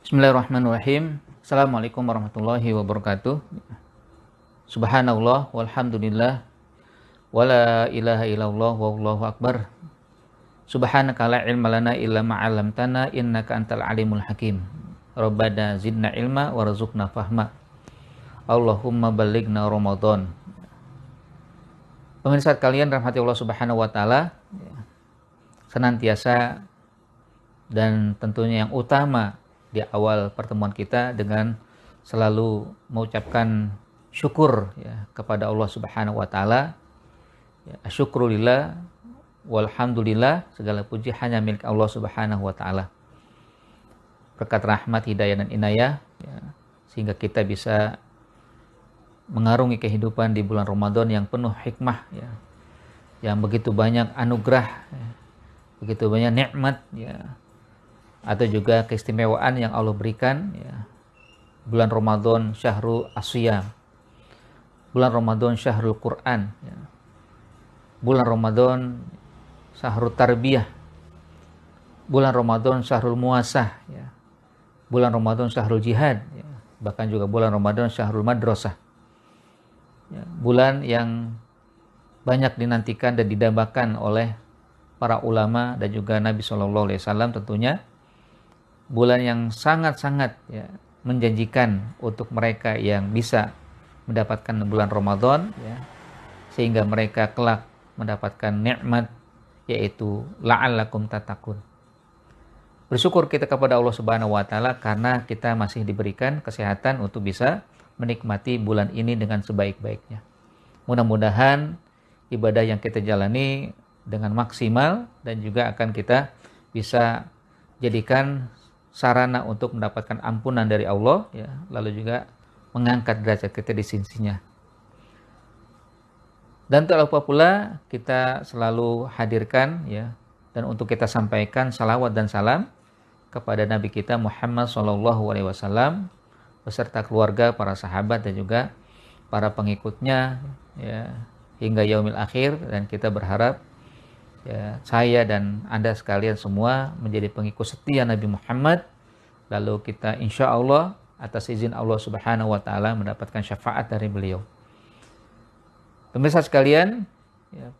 Bismillahirrahmanirrahim. Assalamualaikum warahmatullahi wabarakatuh. Subhanallah walhamdulillah wala ilaha illallah wallahu akbar. Subhanaka la ilma lana illa ma 'allamtana innaka antal alimul hakim. Rabbana zidna ilma warzuqna fahma. Allahumma ballighna Ramadan. Pemirsa kalian rahmati Allah Subhanahu wa taala, senantiasa dan tentunya yang utama di awal pertemuan kita dengan selalu mengucapkan syukur kepada Allah Subhanahu wa taala. Syukurillah walhamdulillah, segala puji hanya milik Allah Subhanahu wa taala. Berkat rahmat, hidayah dan inayah sehingga kita bisa mengarungi kehidupan di bulan Ramadan yang penuh hikmah yang begitu banyak anugerah, begitu banyak nikmat atau juga keistimewaan yang Allah berikan Bulan Ramadan syahrul asyam, bulan Ramadan syahrul Quran, bulan Ramadan syahrul tarbiyah, bulan Ramadan syahrul muasah, bulan Ramadan syahrul jihad, bahkan juga bulan Ramadan syahrul madrasah, bulan yang banyak dinantikan dan didambakan oleh para ulama dan juga Nabi SAW tentunya. Bulan yang sangat-sangat menjanjikan untuk mereka yang bisa mendapatkan bulan Ramadan sehingga mereka kelak mendapatkan nikmat, yaitu la'allakum tattaqun. Bersyukur kita kepada Allah Subhanahu wa taala karena kita masih diberikan kesehatan untuk bisa menikmati bulan ini dengan sebaik-baiknya. Mudah-mudahan ibadah yang kita jalani dengan maksimal dan juga akan kita bisa jadikan sarana untuk mendapatkan ampunan dari Allah, lalu juga mengangkat derajat kita di sisinya. Dan tak lupa pula kita selalu hadirkan dan untuk kita sampaikan salawat dan salam kepada Nabi kita Muhammad SAW beserta keluarga, para sahabat dan juga para pengikutnya hingga yaumil akhir. Dan kita berharap saya dan Anda sekalian semua menjadi pengikut setia Nabi Muhammad, lalu kita insya Allah atas izin Allah Subhanahu wa taala mendapatkan syafaat dari beliau. Pemirsa sekalian,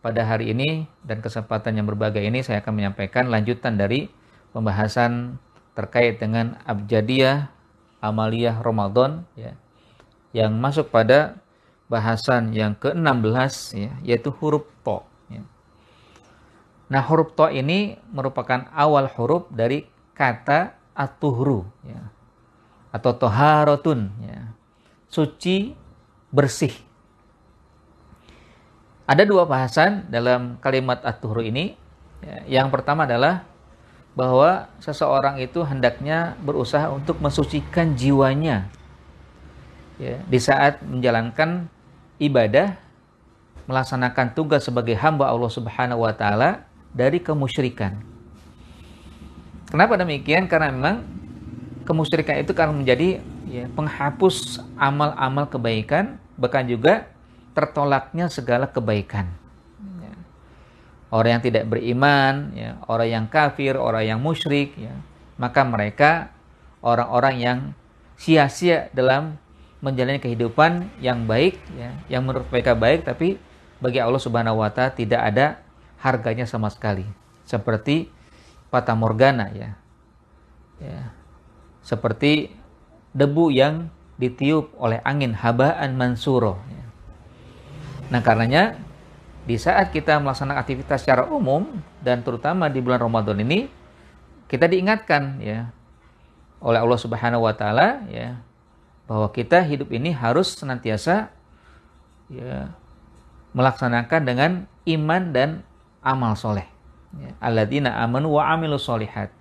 pada hari ini dan kesempatan yang berbahagia ini saya akan menyampaikan lanjutan dari pembahasan terkait dengan abjadiyah amaliyah Ramadan yang masuk pada bahasan yang ke-16 yaitu huruf to. Nah, huruf to ini merupakan awal huruf dari kata at-tuhru atau toharotun, suci, bersih. Ada dua bahasan dalam kalimat at-tuhru ini. Yang pertama adalah bahwa seseorang itu hendaknya berusaha untuk mensucikan jiwanya di saat menjalankan ibadah, melaksanakan tugas sebagai hamba Allah Subhanahu wa taala dari kemusyrikan. Kenapa demikian? Karena memang kemusyrikan itu kan menjadi penghapus amal-amal kebaikan, bahkan juga tertolaknya segala kebaikan. Orang yang tidak beriman, orang yang kafir, orang yang musyrik, maka mereka orang-orang yang sia-sia dalam menjalani kehidupan yang baik, yang menurut mereka baik, tapi bagi Allah Subhanahu wa taala tidak ada harganya sama sekali. Seperti fata morgana seperti debu yang ditiup oleh angin, habaan mansuro. Nah, karenanya di saat kita melaksanakan aktivitas secara umum dan terutama di bulan Ramadan ini, kita diingatkan oleh Allah Subhanahu wa taala bahwa kita hidup ini harus senantiasa melaksanakan dengan iman dan amal soleh. Alladzina amanu wa amilus solihat.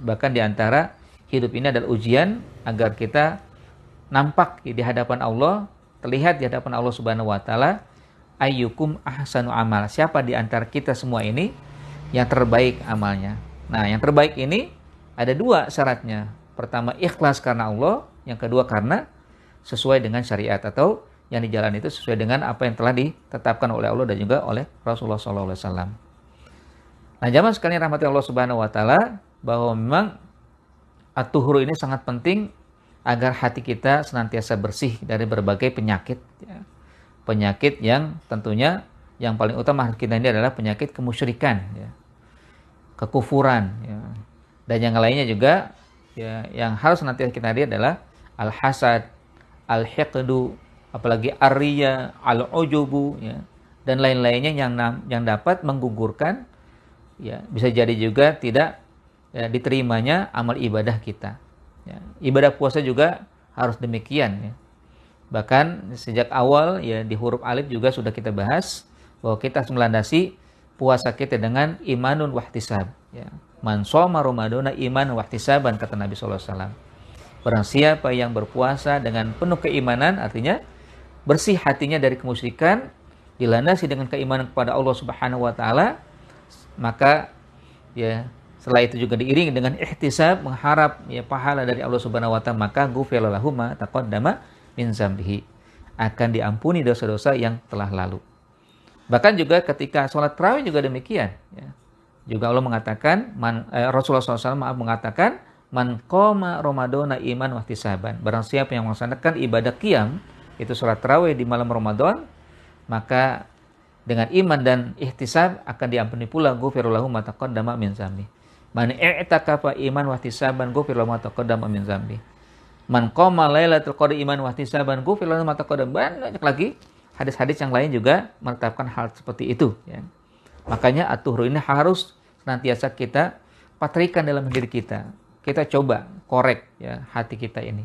Bahkan di antara hidup ini adalah ujian agar kita nampak di hadapan Allah, terlihat di hadapan Allah Subhanahu wa taala, ayyukum ahsanu amal. Siapa di antara kita semua ini yang terbaik amalnya. Nah, yang terbaik ini ada dua syaratnya. Pertama, ikhlas karena Allah, yang kedua karena sesuai dengan syariat atau yang dijalani itu sesuai dengan apa yang telah ditetapkan oleh Allah dan juga oleh Rasulullah SAW. Nah, jamaah sekalian rahmati Allah Subhanahu wa taala, bahwa memang at-tuhur ini sangat penting agar hati kita senantiasa bersih dari berbagai penyakit, ya. Penyakit yang tentunya yang paling utama harus kita ini adalah penyakit kemusyrikan, ya, kekufuran, ya. Dan yang lainnya juga, ya, yang harus senantiasa kita lihat adalah al-hasad, al-hiqdu, apalagi ar-riya, al-ujubu, ya, dan lain-lainnya yang dapat menggugurkan, ya, bisa jadi juga tidak, ya, diterimanya amal ibadah kita. Ya, ibadah puasa juga harus demikian, ya. Bahkan sejak awal, ya, di huruf alif juga sudah kita bahas bahwa kita harus melandasi puasa kita dengan imanun wahtisab, ya. Man shoma ramadhana iman wahtisaban, kata Nabi sallallahu alaihi wasallam. Barang siapa yang berpuasa dengan penuh keimanan, artinya bersih hatinya dari kemusyrikan, dilandasi dengan keimanan kepada Allah Subhanahu wa taala, maka, ya, setelah itu juga diiringi dengan ihtisab, mengharap, ya, pahala dari Allah Subhanahu wa taala, maka ghufira lahu ma taqaddama min zambihi, akan diampuni dosa-dosa yang telah lalu. Bahkan juga ketika sholat tarawih juga demikian, ya. Juga Allah mengatakan, Rasulullah SAW mengatakan, man qoma ramadhana iman wahtisaban. Barang siapa yang melaksanakan ibadah qiyam, itu sholat tarawih di malam Ramadan, maka dengan iman dan ihtisab akan diampuni pula ghufira lahu ma taqaddama min zambi. Man i'takafa iman wahtisaban ghufira lahu ma taqaddama min zambi. Man qoma lailatul qadri iman wahtisaban ghufira lahu ma taqaddama. Banyak lagi hadis-hadis yang lain juga menetapkan hal seperti itu, ya. Makanya at-tuhur ini harus senantiasa kita patrikan dalam diri kita. Kita coba korek, ya, hati kita ini.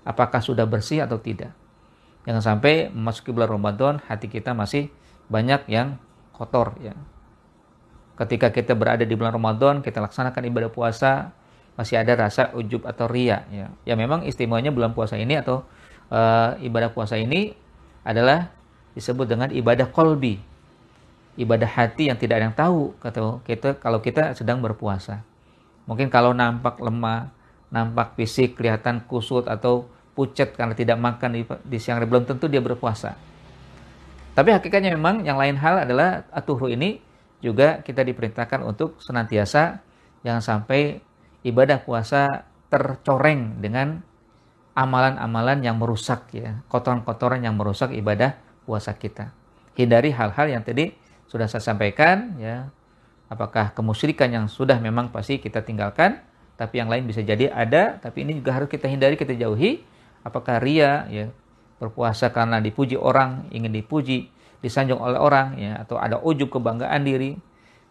Apakah sudah bersih atau tidak? Jangan sampai memasuki bulan Ramadan hati kita masih banyak yang kotor, ya. Ketika kita berada di bulan Ramadan, kita laksanakan ibadah puasa, masih ada rasa ujub atau riya, ya. Ya memang istimewanya bulan puasa ini atau ibadah puasa ini adalah disebut dengan ibadah qalbi, ibadah hati yang tidak ada yang tahu kalau kita sedang berpuasa. Mungkin kalau nampak lemah, nampak fisik kelihatan kusut atau pucat karena tidak makan di siang hari, belum tentu dia berpuasa. Tapi hakikatnya memang yang lain hal adalah at-tuhur ini juga kita diperintahkan untuk senantiasa jangan sampai ibadah puasa tercoreng dengan amalan-amalan yang merusak, ya, kotoran-kotoran yang merusak ibadah puasa kita. Hindari hal-hal yang tadi sudah saya sampaikan, ya. Apakah kemusyrikan yang sudah memang pasti kita tinggalkan, tapi yang lain bisa jadi ada, tapi ini juga harus kita hindari, kita jauhi. Apakah riya, ya, berpuasa karena dipuji orang, ingin dipuji, disanjung oleh orang, ya, atau ada ujub kebanggaan diri,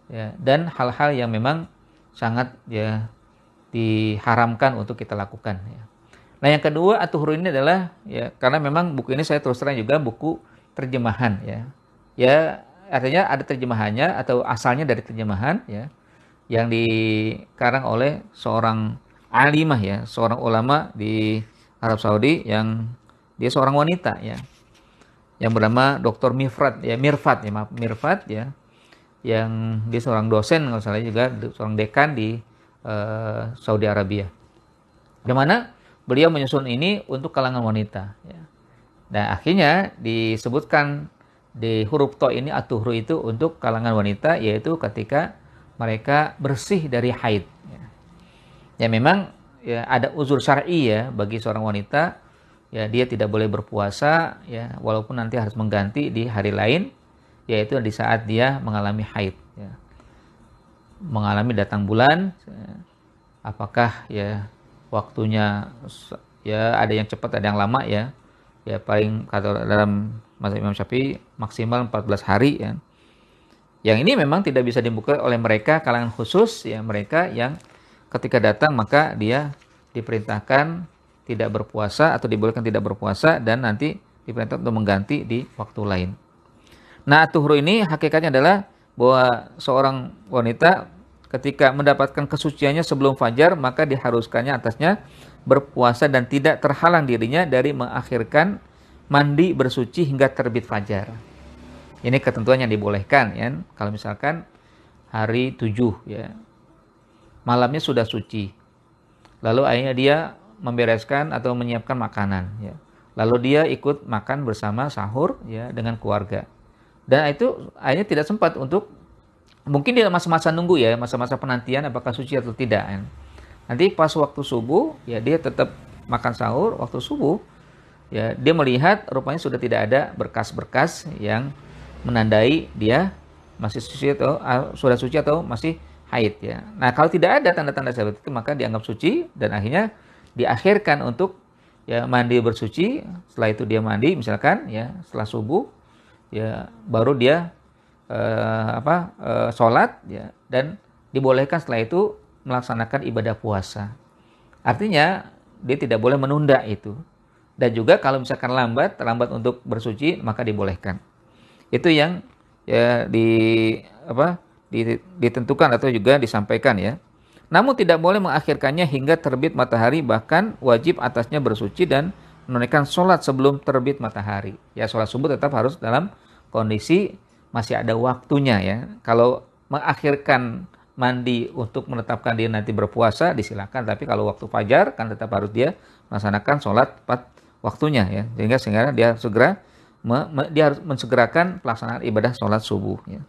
ya, dan hal-hal yang memang sangat, ya, diharamkan untuk kita lakukan, ya. Nah, yang kedua at-tuhur ini adalah, ya, karena memang buku ini saya terus terang juga buku terjemahan, ya. Ya, artinya ada terjemahannya atau asalnya dari terjemahan, ya, yang dikarang oleh seorang alimah, ya, seorang ulama di Arab Saudi yang dia seorang wanita, ya, yang bernama Dr. Mirfat, ya, yang dia seorang dosen kalau salah juga seorang dekan di Saudi Arabia. Di mana beliau menyusun ini untuk kalangan wanita, ya. Dan akhirnya disebutkan di huruf to ini at-tuhur itu untuk kalangan wanita, yaitu ketika mereka bersih dari haid, ya. Ya memang, ya, ada uzur syar'i, ya, bagi seorang wanita, ya, dia tidak boleh berpuasa, ya, walaupun nanti harus mengganti di hari lain, yaitu di saat dia mengalami haid, ya. Mengalami datang bulan, ya, apakah, ya, waktunya, ya, ada yang cepat ada yang lama, ya. Ya paling kata dalam mazhab Imam Syafi'i maksimal 14 hari, ya. Yang ini memang tidak bisa dibuka oleh mereka kalangan khusus, ya, mereka yang ketika datang maka dia diperintahkan tidak berpuasa atau dibolehkan tidak berpuasa dan nanti diperintah untuk mengganti di waktu lain. Nah, at-tuhur ini hakikatnya adalah bahwa seorang wanita ketika mendapatkan kesuciannya sebelum fajar, maka diharuskannya atasnya berpuasa dan tidak terhalang dirinya dari mengakhirkan mandi bersuci hingga terbit fajar. Ini ketentuan yang dibolehkan, ya. Kalau misalkan hari 7, ya, malamnya sudah suci, lalu akhirnya dia membereskan atau menyiapkan makanan, ya. Lalu dia ikut makan bersama sahur, ya, dengan keluarga. Dan itu akhirnya tidak sempat untuk, mungkin dia masa-masa nunggu, ya, masa-masa penantian apakah suci atau tidak, ya. Nanti pas waktu subuh, ya dia tetap makan sahur waktu subuh, ya dia melihat rupanya sudah tidak ada berkas-berkas yang menandai dia masih suci atau sudah suci atau masih haid ya. Nah, kalau tidak ada tanda-tanda seperti itu maka dianggap suci dan akhirnya diakhirkan untuk ya mandi bersuci. Setelah itu dia mandi misalkan ya setelah subuh ya baru dia sholat ya, dan dibolehkan setelah itu melaksanakan ibadah puasa. Artinya dia tidak boleh menunda itu. Dan juga kalau misalkan terlambat untuk bersuci maka dibolehkan. Itu yang ya ditentukan atau juga disampaikan ya. Namun tidak boleh mengakhirkannya hingga terbit matahari, bahkan wajib atasnya bersuci dan menunaikan sholat sebelum terbit matahari. Ya, sholat subuh tetap harus dalam kondisi masih ada waktunya ya. Kalau mengakhirkan mandi untuk menetapkan dia nanti berpuasa disilakan, tapi kalau waktu fajar kan tetap harus dia melaksanakan sholat tepat waktunya ya, sehingga dia harus mensegerakan pelaksanaan ibadah sholat subuh ya.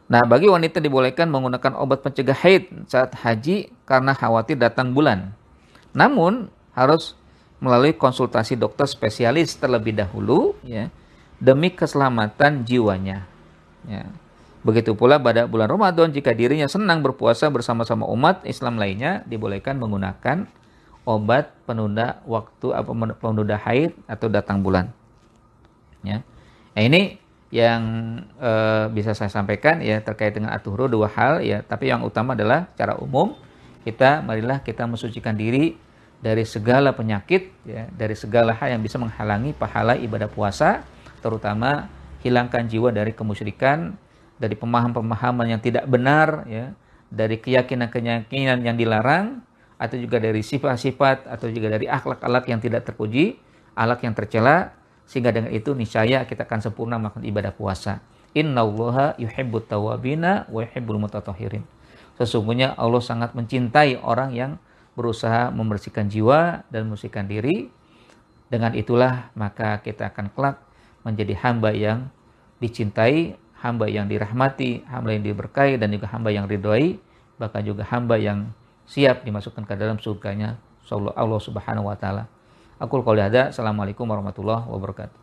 Nah, bagi wanita dibolehkan menggunakan obat pencegah haid saat haji karena khawatir datang bulan. Namun harus melalui konsultasi dokter spesialis terlebih dahulu ya, demi keselamatan jiwanya. Ya. Begitu pula pada bulan Ramadan, jika dirinya senang berpuasa bersama-sama umat Islam lainnya, dibolehkan menggunakan obat penunda waktu penunda haid atau datang bulan. Ya. Nah, ini yang bisa saya sampaikan ya terkait dengan at-tuhur, dua hal ya, tapi yang utama adalah secara umum marilah kita mensucikan diri dari segala penyakit ya, dari segala hal yang bisa menghalangi pahala ibadah puasa, terutama hilangkan jiwa dari kemusyrikan, dari pemahaman-pemahaman yang tidak benar ya, dari keyakinan-keyakinan yang dilarang, atau juga dari sifat-sifat atau juga dari akhlak-akhlak yang tidak terpuji, akhlak yang tercela, sehingga dengan itu niscaya kita akan sempurna melakukan ibadah puasa. Innallaha yuhibbut tawwabina wa yuhibbul mutatahhirin. Sesungguhnya Allah sangat mencintai orang yang berusaha membersihkan jiwa dan membersihkan diri. Dengan itulah maka kita akan kelak menjadi hamba yang dicintai, hamba yang dirahmati, hamba yang diberkahi, dan juga hamba yang ridhoi, bahkan juga hamba yang siap dimasukkan ke dalam surganya Allah Subhanahu wa taala. Aqul qouli hadza. Assalamualaikum warahmatullahi wabarakatuh.